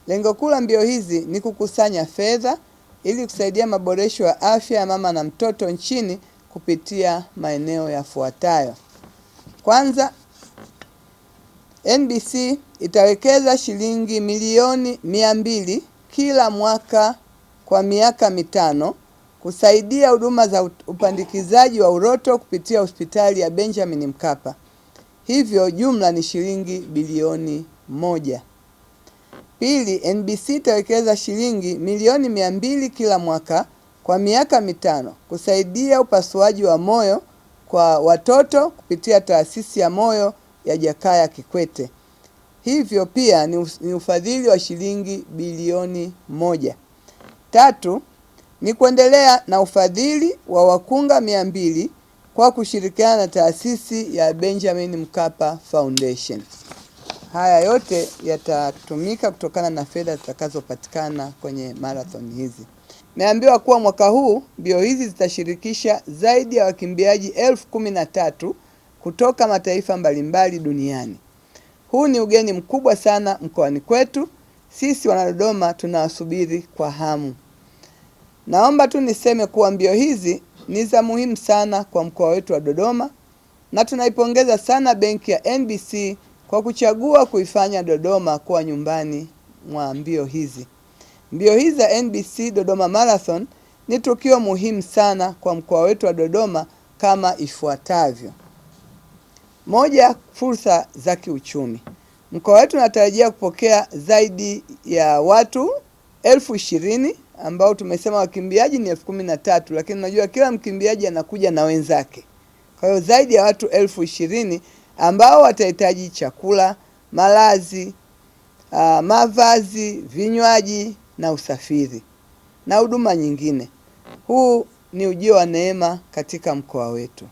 Lengo kuu la mbio hizi ni kukusanya fedha ili kusaidia maboresho ya afya ya mama na mtoto nchini kupitia maeneo yafuatayo. Kwanza, NBC itawekeza shilingi milioni 200 kila mwaka kwa miaka mitano kusaidia huduma za upandikizaji wa uroto kupitia hospitali ya Benjamin Mkapa. Hivyo jumla ni shilingi bilioni 1. Pili, NBC itawekeza shilingi milioni 200 kila mwaka kwa miaka mitano kusaidia upasuaji wa moyo kwa watoto kupitia taasisi ya moyo ya Jakaya Kikwete. Hivyo pia ni ufadhili wa shilingi bilioni 1. Tatu, ni kuendelea na ufadhili wa wakunga 200 kwa kushirikiana na taasisi ya Benjamin Mkapa Foundation. Haya yote yatatumika kutokana na fedha zitakazopatikana kwenye marathon hizi. Naambiwa kuwa mwaka huu mbio hizi zitashirikisha zaidi ya wakimbiaji 13,000 kutoka mataifa mbalimbali duniani. Huu ni ugeni mkubwa sana mkoani kwetu. Sisi Wanadodoma tunawasubiri kwa hamu. Naomba tu niseme kuwa mbio hizi ni za muhimu sana kwa mkoa wetu wa Dodoma na tunaipongeza sana benki ya NBC kwa kuchagua kuifanya Dodoma kuwa nyumbani mwa mbio hizi. Mbio hizi za NBC Dodoma Marathon ni tukio muhimu sana kwa mkoa wetu wa Dodoma kama ifuatavyo. Moja, fursa za kiuchumi. Mkoa wetu unatarajia kupokea zaidi ya watu 20,000 ambao tumesema wakimbiaji ni 13,000, lakini unajua kila mkimbiaji anakuja na wenzake. Kwa hiyo zaidi ya watu 20,000 ambao watahitaji chakula, malazi, mavazi, vinywaji na usafiri na huduma nyingine. Huu ni ujio wa neema katika mkoa wetu.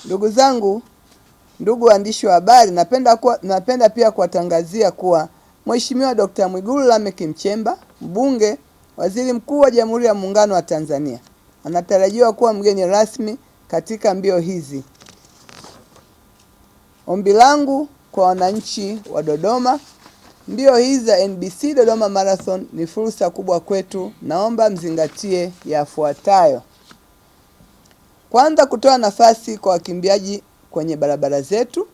Ndugu zangu, ndugu waandishi wa habari, napenda pia kuwatangazia kuwa Mheshimiwa Dr. Mwigulu Lameck Nchemba, mbunge, waziri mkuu wa Jamhuri ya Muungano wa Tanzania, anatarajiwa kuwa mgeni rasmi katika mbio hizi. Ombi langu kwa wananchi wa Dodoma, mbio hizi za NBC Dodoma Marathon ni fursa kubwa kwetu. Naomba mzingatie yafuatayo. Kwanza, kutoa nafasi kwa wakimbiaji kwenye barabara zetu.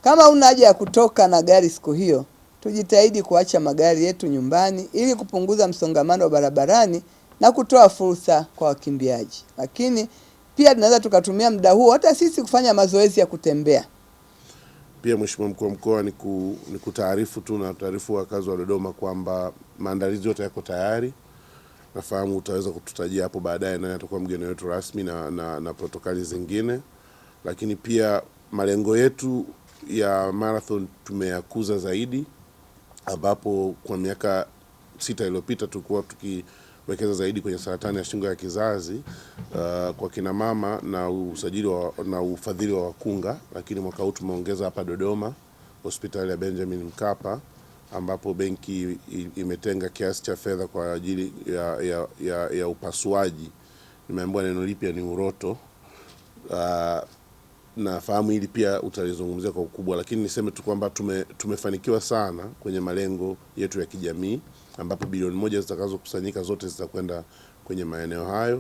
Kama una haja ya kutoka na gari siku hiyo, tujitahidi kuacha magari yetu nyumbani ili kupunguza msongamano wa barabarani na kutoa fursa kwa wakimbiaji. Lakini pia tunaweza tukatumia muda huo hata sisi kufanya mazoezi ya kutembea. Pia Mheshimiwa Mkuu wa Mkoa ni kutaarifu tu na taarifu wakazi wa Dodoma kwamba maandalizi yote yako tayari. Nafahamu utaweza kututajia hapo baadaye nani atakuwa mgeni wetu rasmi na protokali zingine. Lakini pia malengo yetu ya marathon tumeyakuza zaidi, ambapo kwa miaka 6 iliyopita tulikuwa tukiwekeza zaidi kwenye saratani ya shingo ya kizazi kwa kina mama na usajili na ufadhili wa wakunga. Lakini mwaka huu tumeongeza hapa Dodoma hospitali ya Benjamin Mkapa, ambapo benki imetenga kiasi cha fedha kwa ajili ya upasuaji. Nimeambiwa neno lipya ni uroto. Nafahamu hili pia utalizungumzia kwa ukubwa, lakini niseme tu kwamba tumefanikiwa sana kwenye malengo yetu ya kijamii, ambapo bilioni 1 zitakazokusanyika zote zitakwenda kwenye maeneo hayo.